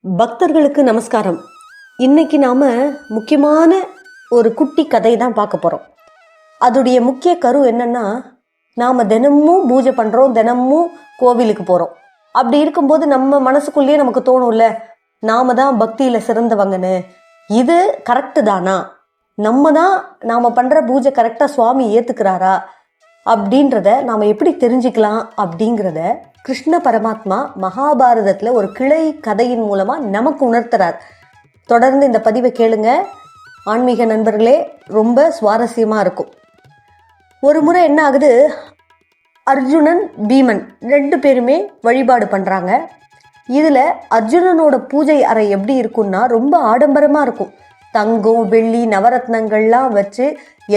பக்தர்களுக்கு நமஸ்காரம். இன்னைக்கு நாம முக்கியமான ஒரு குட்டி கதை தான் பார்க்க போறோம். அதோடைய முக்கிய கரு என்னன்னா, நாம தினமும் பூஜை பண்றோம், தினமும் கோவிலுக்கு போறோம். அப்படி இருக்கும்போது நம்ம மனசுக்குள்ளேயே நமக்கு தோணும்ல, நாம தான் பக்தியில சிறந்தவங்கன்னு. இது கரெக்டு தானா? நாம பண்ற பூஜை கரெக்டா சுவாமி ஏத்துக்கிறாரா அப்படின்றத நாம எப்படி தெரிஞ்சுக்கலாம் அப்படிங்கிறத கிருஷ்ண பரமாத்மா மகாபாரதத்துல ஒரு கிளை கதையின் மூலமா நமக்கு உணர்த்துறார். தொடர்ந்து இந்த பதிவை கேளுங்க ஆன்மீக நண்பர்களே, ரொம்ப சுவாரஸ்யமா இருக்கும். ஒரு முறை என்ன ஆகுது, அர்ஜுனன் பீமன் 2 பேருமே வழிபாடு பண்றாங்க. இதுல அர்ஜுனனோட பூஜை அறை எப்படி இருக்கும்னா ரொம்ப ஆடம்பரமா இருக்கும். தங்கம், வெள்ளி, நவரத்னங்கள்லாம் வச்சு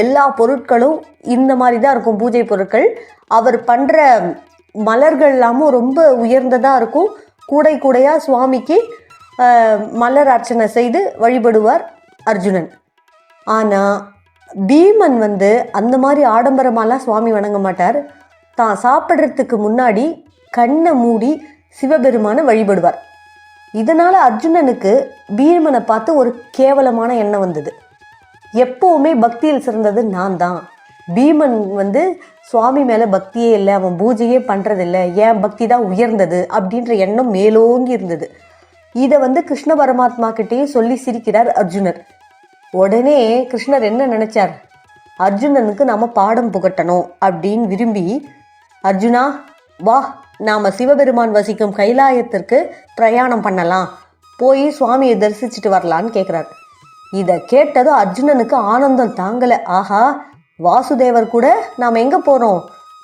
எல்லா பொருட்களும் இந்த மாதிரி தான் இருக்கும் பூஜை பொருட்கள். அவர் பண்ற மலர்கள் எல்லாமும் ரொம்ப உயர்ந்ததாக இருக்கும். கூடை கூடையாக சுவாமிக்கு மலர் அர்ச்சனை செய்து வழிபடுவார் அர்ஜுனன். ஆனால் பீமன் அந்த மாதிரி ஆடம்பரமாலாம் சுவாமி வணங்க மாட்டார். தான் சாப்பிட்றதுக்கு முன்னாடி கண்ணை மூடி சிவபெருமானை வழிபடுவார். இதனால் அர்ஜுனனுக்கு பீமனை பார்த்து ஒரு கேவலமான எண்ணம் வந்தது. எப்போவுமே பக்தியில் சிறந்தது நான் தான், பீமன் சுவாமி மேலே பக்தியே இல்லை, அவன் பூஜையே பண்ணுறதில்லை, ஏன் பக்தி தான் உயர்ந்தது அப்படின்ற எண்ணம் மேலோங்கி இருந்தது. இதை கிருஷ்ண பரமாத்மா கிட்டேயும் சொல்லி சிரிக்கிறார் அர்ஜுனர். உடனே கிருஷ்ணர் என்ன நினைச்சார், அர்ஜுனனுக்கு நாம பாடம் புகட்டணும் அப்படின்னு விரும்பி, அர்ஜுனா வா, நாம சிவபெருமான் வசிக்கும் கைலாயத்திற்கு பிரயாணம் பண்ணலாம், போய் சுவாமியை தரிசிச்சுட்டு வரலான்னு கேட்குறாரு. இதை கேட்டதும் அர்ஜுனனுக்கு ஆனந்தம் தாங்கலை. ஆஹா, வாசுதேவர் கூட நாம் எங்கே போகிறோம்,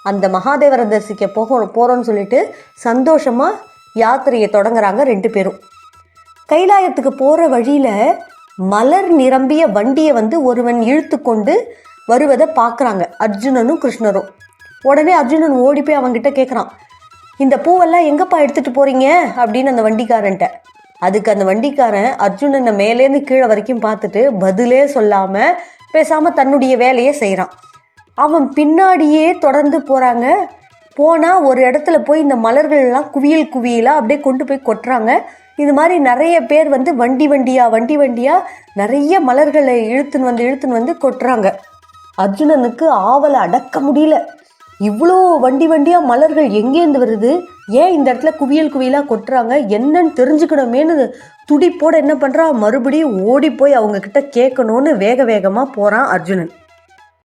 அந்த மகாதேவரை தரிசிக்க போகிறோம்னு சொல்லிட்டு சந்தோஷமாக யாத்திரையை தொடங்குறாங்க 2 பேரும். கைலாயத்துக்கு போகிற வழியில் மலர் நிரம்பிய வண்டியை ஒருவன் இழுத்து கொண்டு வருவதை பார்க்குறாங்க அர்ஜுனனும் கிருஷ்ணரும். உடனே அர்ஜுனன் ஓடி போய் அவங்ககிட்ட கேட்குறான், இந்த பூவெல்லாம் எங்கப்பா எடுத்துகிட்டு போகிறீங்க அப்படின்னு அந்த வண்டிக்காரன்ட்ட. அதுக்கு அந்த வண்டிக்காரன் அர்ஜுனனை மேலேருந்து கீழே வரைக்கும் பார்த்துட்டு பதிலே சொல்லாமல் பேசாமல் தன்னுடைய வேலையை செய்கிறான். அவன் பின்னாடியே தொடர்ந்து போகிறாங்க. போனால் ஒரு இடத்துல போய் இந்த மலர்கள்லாம் குவியலாக அப்படியே கொண்டு போய் கொட்டுறாங்க. இது மாதிரி நிறைய பேர் வண்டி வண்டியாக நிறைய மலர்களை இழுத்துன்னு வந்து கொட்டுறாங்க. அர்ஜுனனுக்கு ஆவலை அடக்க முடியல. இவ்வளோ வண்டியாக மலர்கள் எங்கேருந்து வருது, ஏன் இந்த இடத்துல குவியலாக கொட்டுறாங்க, என்னன்னு தெரிஞ்சுக்கணுமேனு துடிப்போட என்ன பண்ணுறான், மறுபடியும் ஓடி போய் அவங்க கிட்ட கேட்கணும்னு வேகமாக போகிறான் அர்ஜுனன்.